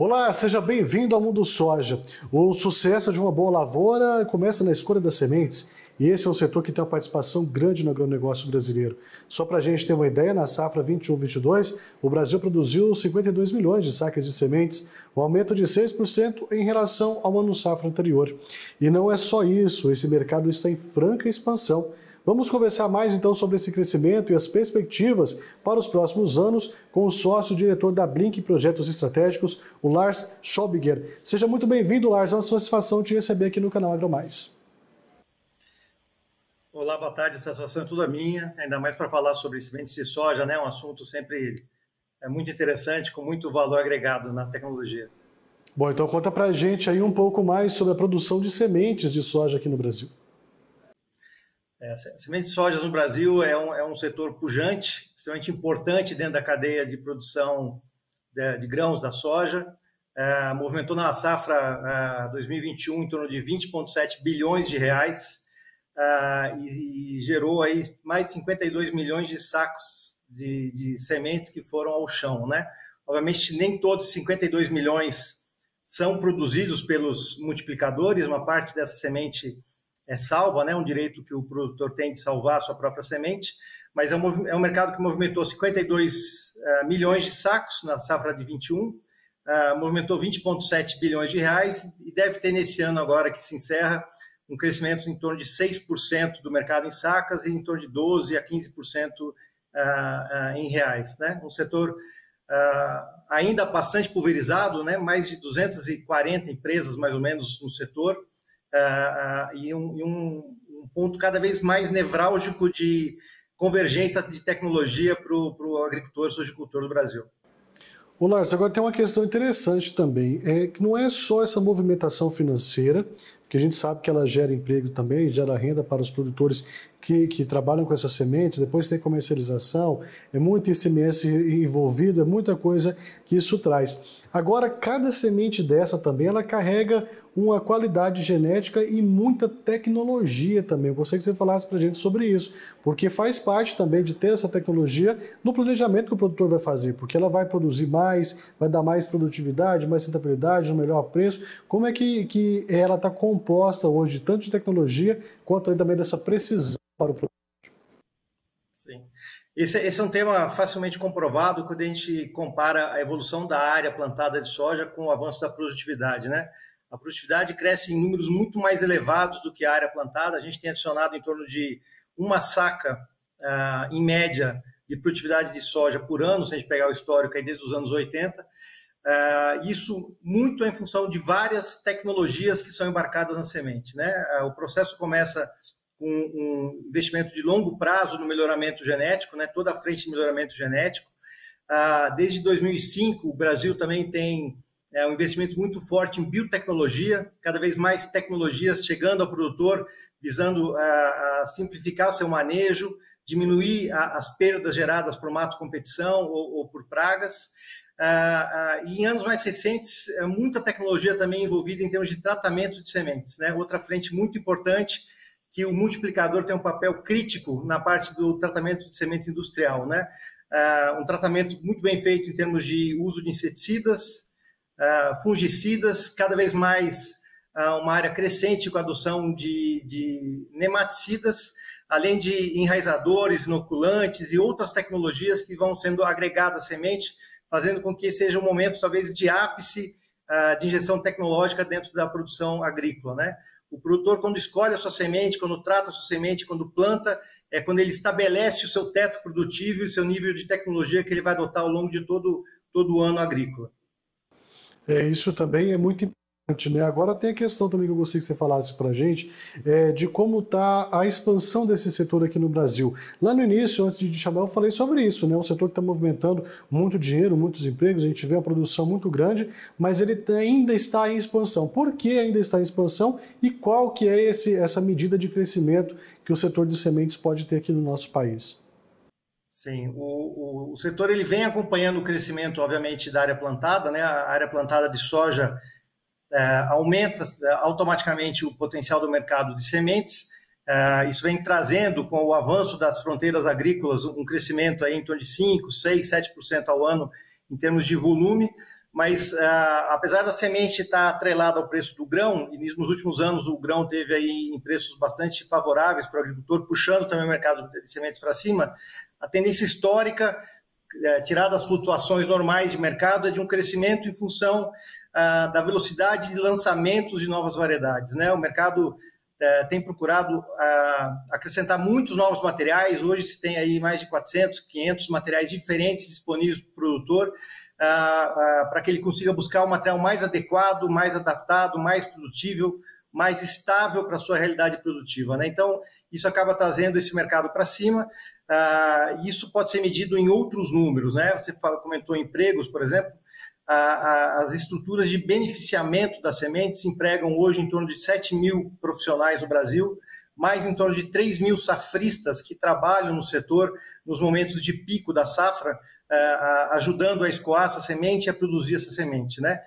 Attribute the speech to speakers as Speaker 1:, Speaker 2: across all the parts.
Speaker 1: Olá, seja bem-vindo ao Mundo Soja. O sucesso de uma boa lavoura começa na escolha das sementes e esse é um setor que tem uma participação grande no agronegócio brasileiro. Só para a gente ter uma ideia, na safra 21-22, o Brasil produziu 52 milhões de sacas de sementes, um aumento de 6% em relação ao ano safra anterior. E não é só isso, esse mercado está em franca expansão. Vamos conversar mais então sobre esse crescimento e as perspectivas para os próximos anos com o sócio-diretor da Blink Projetos Estratégicos, o Lars Schobiger. Seja muito bem-vindo, Lars. É uma satisfação te receber aqui no canal AgroMais.
Speaker 2: Olá, boa tarde. A satisfação é toda minha, ainda mais para falar sobre sementes de soja, né? Um assunto sempre muito interessante, com muito valor agregado na tecnologia.
Speaker 1: Bom, então conta para a gente aí um pouco mais sobre a produção de sementes de soja aqui no Brasil.
Speaker 2: Sementes de soja no Brasil é um setor pujante, extremamente importante dentro da cadeia de produção de grãos da soja. Movimentou na safra 2021 em torno de 20,7 bilhões de reais e gerou aí mais de 52 milhões de sacos de sementes que foram ao chão, né? Obviamente, nem todos os 52 milhões são produzidos pelos multiplicadores, uma parte dessa semente é salva, né? Um direito que o produtor tem de salvar a sua própria semente, mas é um mercado que movimentou 52 milhões de sacos na safra de 21, movimentou 20,7 bilhões de reais e deve ter nesse ano agora que se encerra um crescimento em torno de 6% do mercado em sacas e em torno de 12% a 15% em reais, né? Um setor ainda bastante pulverizado, né? Mais de 240 empresas mais ou menos no setor, e um ponto cada vez mais nevrálgico de convergência de tecnologia para o agricultor e sojicultor do Brasil.
Speaker 1: Ô Lars, agora tem uma questão interessante também, que não é só essa movimentação financeira, que a gente sabe que ela gera emprego também, gera renda para os produtores que trabalham com essas sementes, depois tem comercialização, é muito ICMS envolvido, é muita coisa que isso traz. Agora, cada semente dessa também, ela carrega uma qualidade genética e muita tecnologia também. Eu gostaria que você falasse para a gente sobre isso, porque faz parte também de ter essa tecnologia no planejamento que o produtor vai fazer, porque ela vai produzir mais, vai dar mais produtividade, mais rentabilidade, um melhor preço. Como é que ela está composta hoje, tanto de tecnologia, quanto também dessa precisão para o produtor?
Speaker 2: Sim. Esse é um tema facilmente comprovado quando a gente compara a evolução da área plantada de soja com o avanço da produtividade, né? A produtividade cresce em números muito mais elevados do que a área plantada. A gente tem adicionado em torno de uma saca, em média, de produtividade de soja por ano, se a gente pegar o histórico aí desde os anos 80. Isso muito em função de várias tecnologias que são embarcadas na semente, né? O processo começa com um investimento de longo prazo no melhoramento genético, né? Toda a frente de melhoramento genético. Desde 2005, o Brasil também tem um investimento muito forte em biotecnologia, cada vez mais tecnologias chegando ao produtor, visando simplificar o seu manejo, diminuir as perdas geradas por mato competição ou por pragas. E em anos mais recentes, muita tecnologia também envolvida em termos de tratamento de sementes, né? Outra frente muito importante, que o multiplicador tem um papel crítico na parte do tratamento de sementes industrial, né? Um tratamento muito bem feito em termos de uso de inseticidas, fungicidas, cada vez mais uma área crescente com a adoção de nematicidas, além de enraizadores, inoculantes e outras tecnologias que vão sendo agregadas à semente, fazendo com que seja um momento, talvez, de ápice de injeção tecnológica dentro da produção agrícola, né? O produtor, quando escolhe a sua semente, quando trata a sua semente, quando planta, é quando ele estabelece o seu teto produtivo e o seu nível de tecnologia que ele vai adotar ao longo de todo o ano agrícola.
Speaker 1: Isso também é muito importante, né? Agora tem a questão também que eu gostaria que você falasse para a gente, de como está a expansão desse setor aqui no Brasil. Lá no início, antes de te chamar, eu falei sobre isso, né? Um setor que está movimentando muito dinheiro, muitos empregos, a gente vê uma produção muito grande, mas ele ainda está em expansão. Por que ainda está em expansão e qual que é essa medida de crescimento que o setor de sementes pode ter aqui no nosso país?
Speaker 2: Sim, o setor ele vem acompanhando o crescimento, obviamente, da área plantada, né? A área plantada de soja aumenta automaticamente o potencial do mercado de sementes. Isso vem trazendo, com o avanço das fronteiras agrícolas, um crescimento aí em torno de 5%, 6%, 7% ao ano em termos de volume. mas apesar da semente estar atrelada ao preço do grão, e nos últimos anos o grão teve aí em preços bastante favoráveis para o agricultor, puxando também o mercado de sementes para cima, a tendência histórica, tirada as flutuações normais de mercado, é de um crescimento em função da velocidade de lançamentos de novas variedades, né? O mercado tem procurado acrescentar muitos novos materiais. Hoje se tem aí mais de 400, 500 materiais diferentes disponíveis para o produtor, para que ele consiga buscar um material mais adequado, mais adaptado, mais produtível, mais estável para a sua realidade produtiva, né? Então, isso acaba trazendo esse mercado para cima. Isso pode ser medido em outros números, né? Você comentou empregos, por exemplo. As estruturas de beneficiamento das sementes empregam hoje em torno de 7 mil profissionais no Brasil, mais em torno de 3 mil safristas que trabalham no setor nos momentos de pico da safra, ajudando a escoar essa semente e a produzir essa semente, né?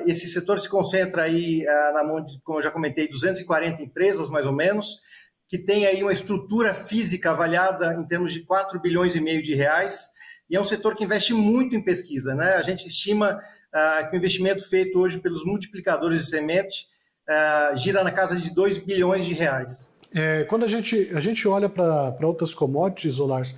Speaker 2: Esse setor se concentra aí na mão de, como eu já comentei, 240 empresas, mais ou menos, que tem aí uma estrutura física avaliada em termos de 4 bilhões e meio de reais, e é um setor que investe muito em pesquisa, né? A gente estima que o investimento feito hoje pelos multiplicadores de semente gira na casa de 2 bilhões de reais.
Speaker 1: Quando a gente olha para outras commodities, Lars,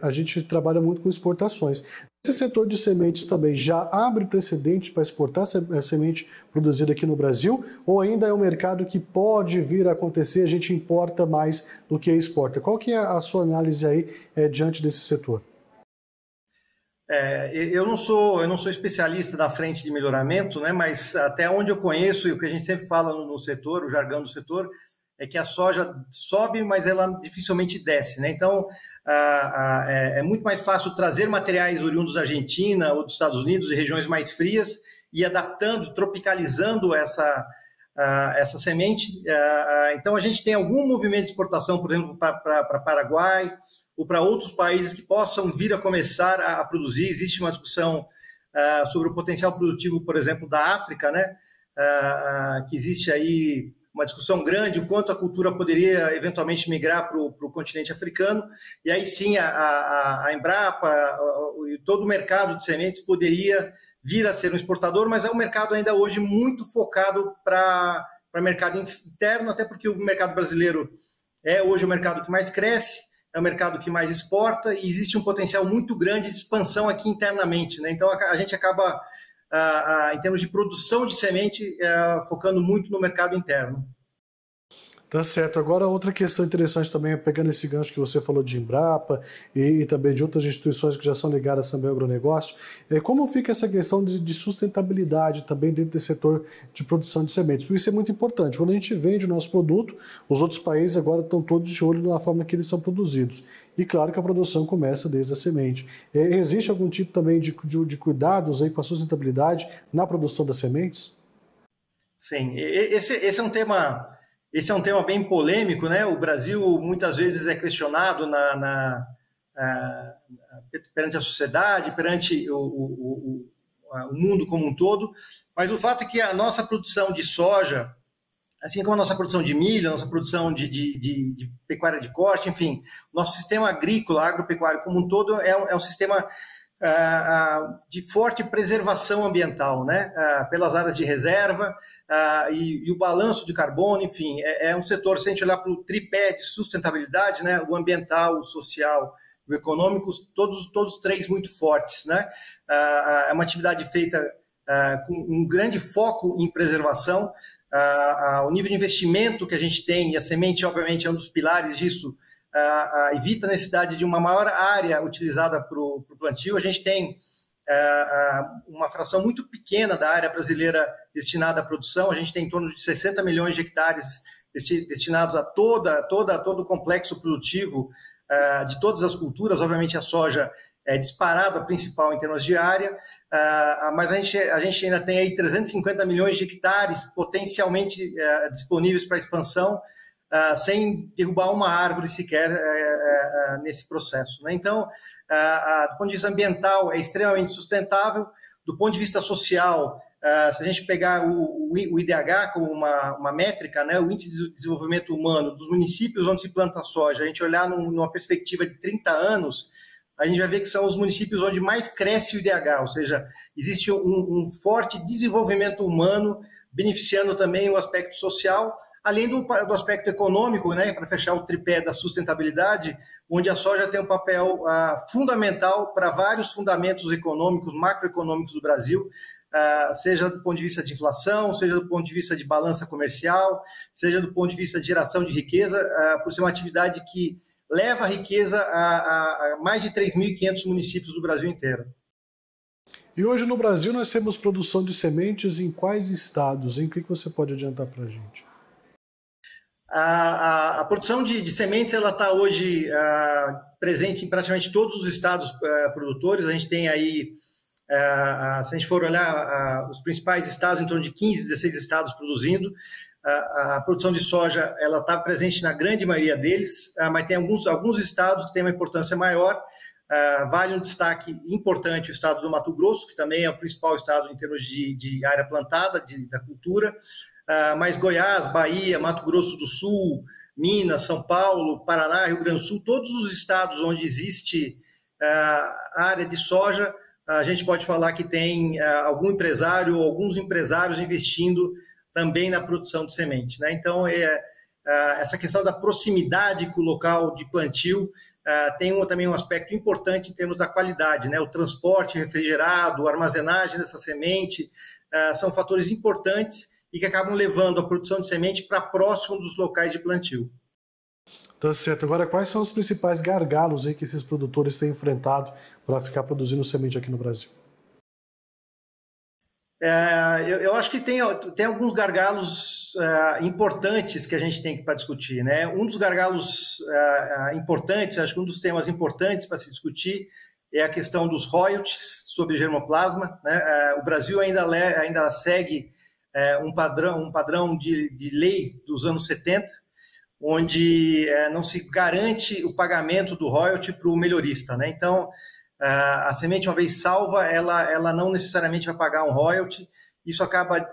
Speaker 1: a gente trabalha muito com exportações. Esse setor de sementes também já abre precedente para exportar semente produzida aqui no Brasil, ou ainda é um mercado que pode vir a acontecer, a gente importa mais do que exporta? Qual que é a sua análise aí diante desse setor?
Speaker 2: Eu não sou especialista da frente de melhoramento, né, mas até onde eu conheço e o que a gente sempre fala no setor, o jargão do setor, é que a soja sobe, mas ela dificilmente desce, né? Então, é muito mais fácil trazer materiais oriundos da Argentina ou dos Estados Unidos e regiões mais frias e adaptando, tropicalizando essa semente. Então, a gente tem algum movimento de exportação, por exemplo, para Paraguai ou para outros países que possam vir a começar a produzir. Existe uma discussão sobre o potencial produtivo, por exemplo, da África, né? Que existe aí uma discussão grande, o quanto a cultura poderia eventualmente migrar para o continente africano, e aí sim a Embrapa e todo o mercado de sementes poderia vir a ser um exportador, mas é um mercado ainda hoje muito focado para mercado interno, até porque o mercado brasileiro é hoje o mercado que mais cresce, é o mercado que mais exporta, e existe um potencial muito grande de expansão aqui internamente, né? Então a gente acaba em termos de produção de semente, focando muito no mercado interno.
Speaker 1: Tá certo. Agora, outra questão interessante também, pegando esse gancho que você falou de Embrapa e também de outras instituições que já são ligadas também ao agronegócio, como fica essa questão de sustentabilidade também dentro desse setor de produção de sementes? Porque isso é muito importante. Quando a gente vende o nosso produto, os outros países agora estão todos de olho na forma que eles são produzidos. E claro que a produção começa desde a semente. Existe algum tipo também de cuidados aí com a sustentabilidade na produção das sementes?
Speaker 2: Sim, esse é um tema... Esse é um tema bem polêmico, né? O Brasil muitas vezes é questionado perante a sociedade, perante o mundo como um todo, mas o fato é que a nossa produção de soja, assim como a nossa produção de milho, a nossa produção de pecuária de corte, enfim, o nosso sistema agrícola, agropecuário como um todo é um sistema de forte preservação ambiental, né? Pelas áreas de reserva e o balanço de carbono, enfim, é um setor, se a gente olhar para o tripé de sustentabilidade, né? O ambiental, o social, o econômico, todos três muito fortes, né? É uma atividade feita com um grande foco em preservação. O nível de investimento que a gente tem, e a semente, obviamente, é um dos pilares disso, evita a necessidade de uma maior área utilizada para o plantio. A gente tem uma fração muito pequena da área brasileira destinada à produção. A gente tem em torno de 60 milhões de hectares destinados a todo o complexo produtivo de todas as culturas. Obviamente a soja é disparado a principal em termos de área, mas a gente ainda tem aí 350 milhões de hectares potencialmente disponíveis para expansão, sem derrubar uma árvore sequer nesse processo, né? Então, do ponto de vista ambiental, é extremamente sustentável. Do ponto de vista social, se a gente pegar o IDH como uma métrica, né, o Índice de Desenvolvimento Humano dos municípios onde se planta soja, a gente olhar numa perspectiva de 30 anos, a gente vai ver que são os municípios onde mais cresce o IDH, ou seja, existe um forte desenvolvimento humano, beneficiando também o aspecto social, além do aspecto econômico, né, para fechar o tripé da sustentabilidade, onde a soja tem um papel fundamental para vários fundamentos econômicos, macroeconômicos do Brasil, seja do ponto de vista de inflação, seja do ponto de vista de balança comercial, seja do ponto de vista de geração de riqueza, por ser uma atividade que leva a riqueza a mais de 3.500 municípios do Brasil inteiro.
Speaker 1: E hoje no Brasil nós temos produção de sementes em quais estados? Em que você pode adiantar para a gente?
Speaker 2: A produção de sementes ela está hoje presente em praticamente todos os estados produtores. A gente tem aí, se a gente for olhar os principais estados, em torno de 15, 16 estados produzindo. A produção de soja ela está presente na grande maioria deles, mas tem alguns estados que têm uma importância maior. Vale um destaque importante o estado do Mato Grosso, que também é o principal estado em termos de área plantada, da cultura, mas Goiás, Bahia, Mato Grosso do Sul, Minas, São Paulo, Paraná, Rio Grande do Sul, todos os estados onde existe área de soja, a gente pode falar que tem algum empresário ou alguns empresários investindo também na produção de semente, né? Então, essa questão da proximidade com o local de plantio tem também um aspecto importante em termos da qualidade, né? O transporte refrigerado, a armazenagem dessa semente, são fatores importantes e que acabam levando a produção de semente para próximo dos locais de plantio.
Speaker 1: Tá certo. Agora, quais são os principais gargalos aí que esses produtores têm enfrentado para ficar produzindo semente aqui no Brasil?
Speaker 2: Eu acho que tem alguns gargalos importantes que a gente tem para discutir, né? Um dos gargalos importantes, acho que um dos temas importantes para se discutir é a questão dos royalties sobre germoplasma, né? O Brasil ainda segue um padrão de lei dos anos 70, onde não se garante o pagamento do royalty para o melhorista, né? Então, a semente, uma vez salva, ela não necessariamente vai pagar um royalty. Isso acaba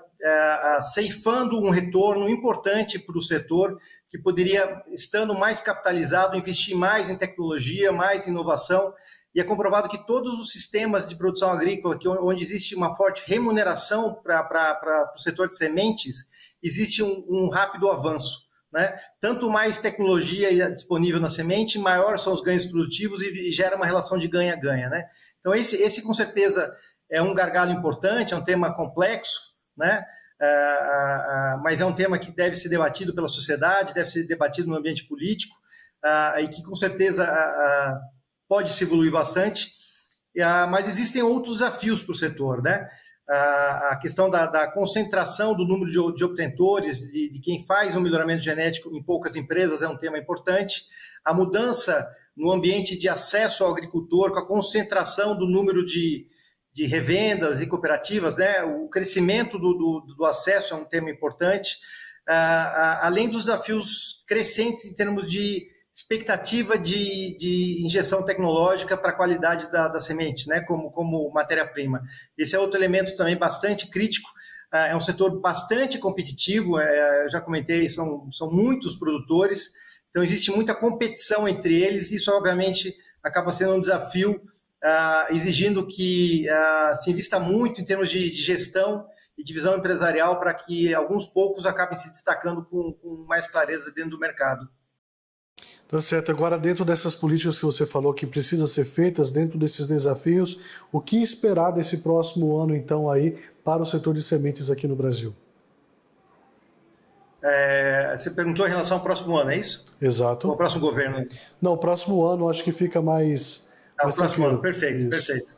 Speaker 2: ceifando um retorno importante para o setor, que poderia, estando mais capitalizado, investir mais em tecnologia, mais em inovação. E é comprovado que todos os sistemas de produção agrícola, onde existe uma forte remuneração para o setor de sementes, existe um rápido avanço, né? Tanto mais tecnologia disponível na semente, maior são os ganhos produtivos e gera uma relação de ganha-ganha, né? Então, esse com certeza é um gargalo importante, é um tema complexo, né? Mas é um tema que deve ser debatido pela sociedade, deve ser debatido no ambiente político, e que com certeza pode se evoluir bastante, mas existem outros desafios para o setor, né? A questão da concentração do número de obtentores, de quem faz um melhoramento genético em poucas empresas é um tema importante. A mudança no ambiente de acesso ao agricultor, com a concentração do número de revendas e cooperativas, né? O crescimento do acesso é um tema importante, além dos desafios crescentes em termos de expectativa de injeção tecnológica para a qualidade da semente, né, como matéria-prima. Esse é outro elemento também bastante crítico. É um setor bastante competitivo, eu já comentei, são muitos produtores, então existe muita competição entre eles, e isso obviamente acaba sendo um desafio, exigindo que se invista muito em termos de gestão e divisão empresarial para que alguns poucos acabem se destacando com mais clareza dentro do mercado.
Speaker 1: Tá certo. Agora, dentro dessas políticas que você falou que precisam ser feitas, dentro desses desafios, o que esperar desse próximo ano, então, aí, para o setor de sementes aqui no Brasil?
Speaker 2: Você perguntou em relação ao próximo ano, é isso?
Speaker 1: Exato.
Speaker 2: Ou ao próximo governo?
Speaker 1: Não, o próximo ano acho que fica mais...
Speaker 2: o próximo ano, perfeito, isso. Perfeito.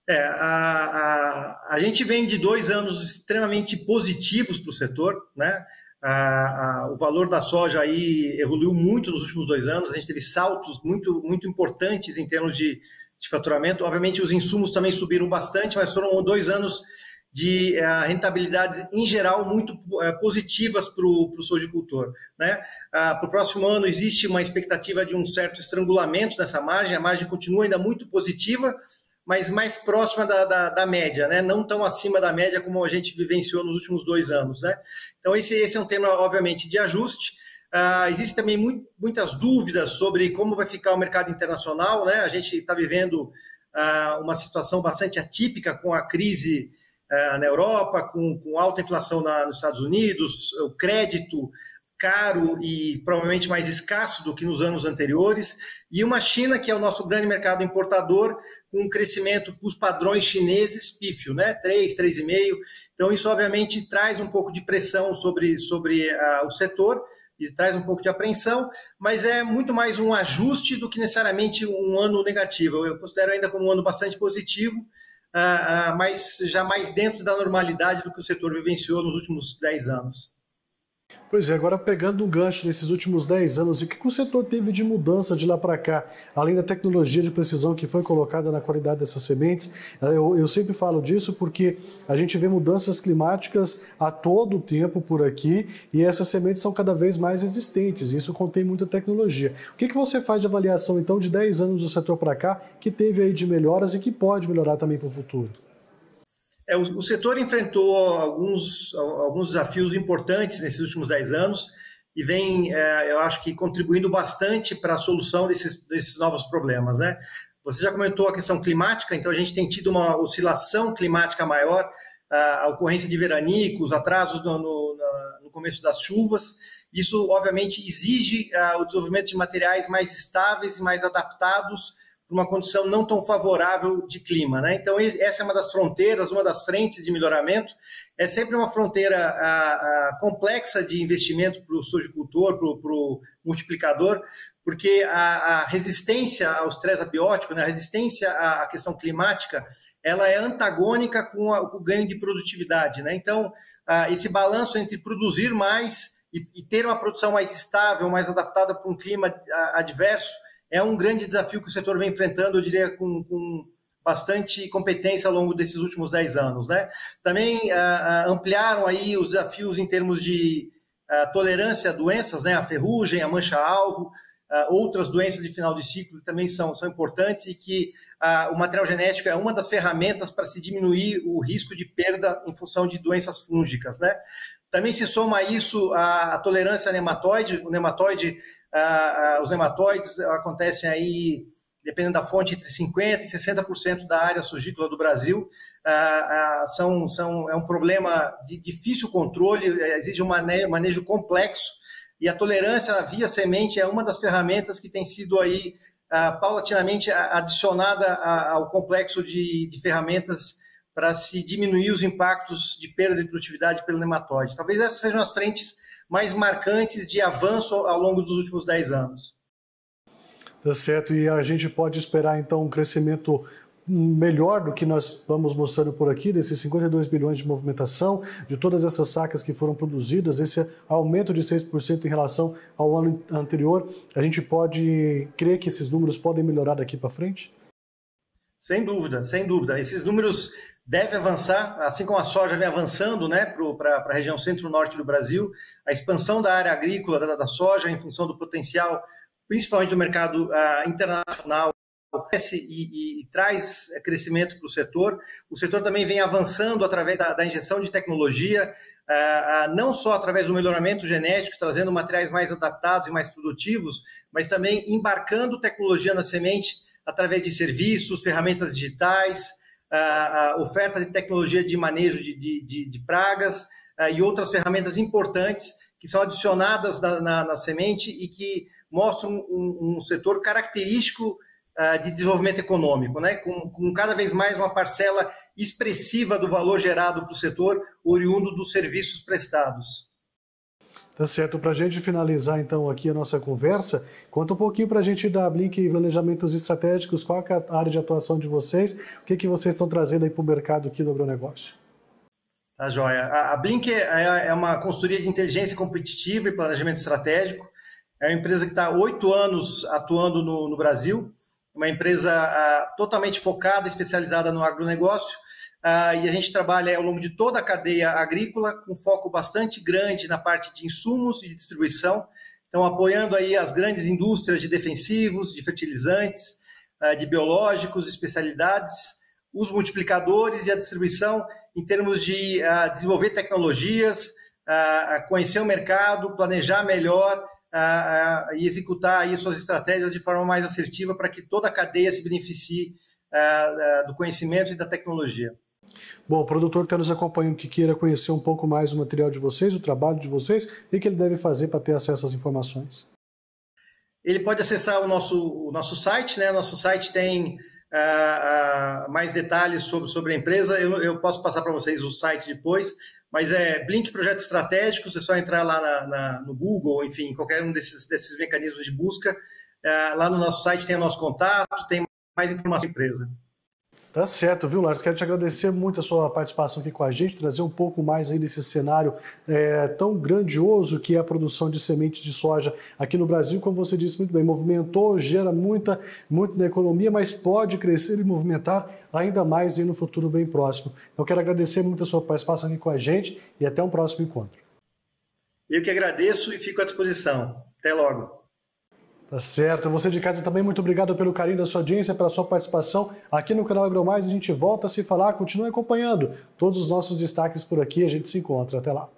Speaker 2: A gente vem de 2 anos extremamente positivos para o setor, né? O valor da soja aí evoluiu muito nos últimos 2 anos, a gente teve saltos muito, muito importantes em termos de faturamento. Obviamente os insumos também subiram bastante, mas foram 2 anos de rentabilidades em geral muito positivas para o sojicultor, né? Para o próximo ano existe uma expectativa de um certo estrangulamento nessa margem, a margem continua ainda muito positiva, mas mais próxima da média, né? Não tão acima da média como a gente vivenciou nos últimos 2 anos, né? Então, esse é um tema, obviamente, de ajuste. Existem também muitas dúvidas sobre como vai ficar o mercado internacional, né? A gente está vivendo uma situação bastante atípica com a crise na Europa, com alta inflação nos Estados Unidos, o crédito caro e provavelmente mais escasso do que nos anos anteriores, e uma China que é o nosso grande mercado importador, com um crescimento para os padrões chineses pífio, né? 3, 3,5%. Então, isso obviamente traz um pouco de pressão sobre o setor e traz um pouco de apreensão, mas é muito mais um ajuste do que necessariamente um ano negativo. Eu considero ainda como um ano bastante positivo, mas já mais dentro da normalidade do que o setor vivenciou nos últimos 10 anos.
Speaker 1: Pois é, agora pegando um gancho nesses últimos 10 anos, o que o setor teve de mudança de lá para cá, além da tecnologia de precisão que foi colocada na qualidade dessas sementes? Eu sempre falo disso porque a gente vê mudanças climáticas a todo tempo por aqui e essas sementes são cada vez mais resistentes, e isso contém muita tecnologia. O que você faz de avaliação, então, de 10 anos do setor para cá, que teve aí de melhoras e que pode melhorar também para o futuro?
Speaker 2: O setor enfrentou alguns desafios importantes nesses últimos 10 anos e vem, eu acho que, contribuindo bastante para a solução desses novos problemas, né? Você já comentou a questão climática, então a gente tem tido uma oscilação climática maior, a ocorrência de veranicos, atrasos no começo das chuvas. Isso, obviamente, exige o desenvolvimento de materiais mais estáveis e mais adaptados para uma condição não tão favorável de clima, né? Então, essa é uma das fronteiras, uma das frentes de melhoramento. É sempre uma fronteira complexa de investimento para o sojicultor, para o multiplicador, porque a resistência ao estresse abiótico, né, a resistência à questão climática, ela é antagônica com o ganho de produtividade, né? Então, esse balanço entre produzir mais e ter uma produção mais estável, mais adaptada para um clima adverso, é um grande desafio que o setor vem enfrentando, eu diria, com bastante competência ao longo desses últimos 10 anos, né? Também ampliaram aí os desafios em termos de tolerância a doenças, né? A ferrugem, a mancha-alvo, outras doenças de final de ciclo também são importantes, e que o material genético é uma das ferramentas para se diminuir o risco de perda em função de doenças fúngicas, né? Também se soma a isso a tolerância a nematóide. Os nematóides acontecem aí, dependendo da fonte, entre 50% e 60% da área sugícola do Brasil. É um problema de difícil controle, exige um manejo complexo, e a tolerância via semente é uma das ferramentas que tem sido aí paulatinamente adicionada ao complexo de ferramentas para se diminuir os impactos de perda de produtividade pelo nematóide. Talvez essas sejam as frentes mais marcantes de avanço ao longo dos últimos 10 anos.
Speaker 1: Tá certo, e a gente pode esperar então um crescimento melhor do que nós vamos mostrando por aqui, desses 52 bilhões de movimentação, de todas essas sacas que foram produzidas, esse aumento de 6% em relação ao ano anterior. A gente pode crer que esses números podem melhorar daqui para frente?
Speaker 2: Sem dúvida, sem dúvida. Esses números devem avançar, assim como a soja vem avançando, né, para a região centro-norte do Brasil. A expansão da área agrícola da soja, em função do potencial, principalmente do mercado internacional, cresce e traz crescimento para o setor. O setor também vem avançando através da injeção de tecnologia, não só através do melhoramento genético, trazendo materiais mais adaptados e mais produtivos, mas também embarcando tecnologia na semente através de serviços, ferramentas digitais, a oferta de tecnologia de manejo de pragas e outras ferramentas importantes que são adicionadas na semente e que mostram um setor característico de desenvolvimento econômico, né? Com cada vez mais uma parcela expressiva do valor gerado para o setor, oriundo dos serviços prestados.
Speaker 1: Tá certo. Para a gente finalizar, então, aqui a nossa conversa, conta um pouquinho para a gente da Blink Planejamentos Estratégicos, qual é a área de atuação de vocês, o que vocês estão trazendo aí para o mercado aqui do agronegócio.
Speaker 2: Tá, joia. A Blink é uma consultoria de inteligência competitiva e planejamento estratégico. É uma empresa que está há 8 anos atuando no Brasil, uma empresa totalmente focada, especializada no agronegócio, e a gente trabalha ao longo de toda a cadeia agrícola, com foco bastante grande na parte de insumos e de distribuição, então apoiando aí as grandes indústrias de defensivos, de fertilizantes, de biológicos, especialidades, os multiplicadores e a distribuição em termos de desenvolver tecnologias, conhecer o mercado, planejar melhor, e executar aí suas estratégias de forma mais assertiva para que toda a cadeia se beneficie do conhecimento e da tecnologia.
Speaker 1: Bom, o produtor que está nos acompanhando que queira conhecer um pouco mais do material de vocês, o trabalho de vocês, o que ele deve fazer para ter acesso às informações?
Speaker 2: Ele pode acessar o nosso site, né? Nosso site tem mais detalhes sobre a empresa. Eu posso passar para vocês o site depois, mas é Blink Projetos Estratégicos, é só entrar lá no Google, enfim, qualquer um desses mecanismos de busca. Lá no nosso site tem o nosso contato, tem mais informação da empresa.
Speaker 1: Tá certo, viu, Lars? Quero te agradecer muito a sua participação aqui com a gente, trazer um pouco mais aí desse cenário tão grandioso que é a produção de sementes de soja aqui no Brasil. Como você disse muito bem, movimentou, gera muito na economia, mas pode crescer e movimentar ainda mais aí no futuro bem próximo. Então, quero agradecer muito a sua participação aqui com a gente e até um próximo encontro.
Speaker 2: Eu que agradeço e fico à disposição. Até logo.
Speaker 1: Tá certo. Você de casa também, muito obrigado pelo carinho da sua audiência, pela sua participação aqui no canal AgroMais. A gente volta a se falar, continue acompanhando todos os nossos destaques por aqui. A gente se encontra. Até lá.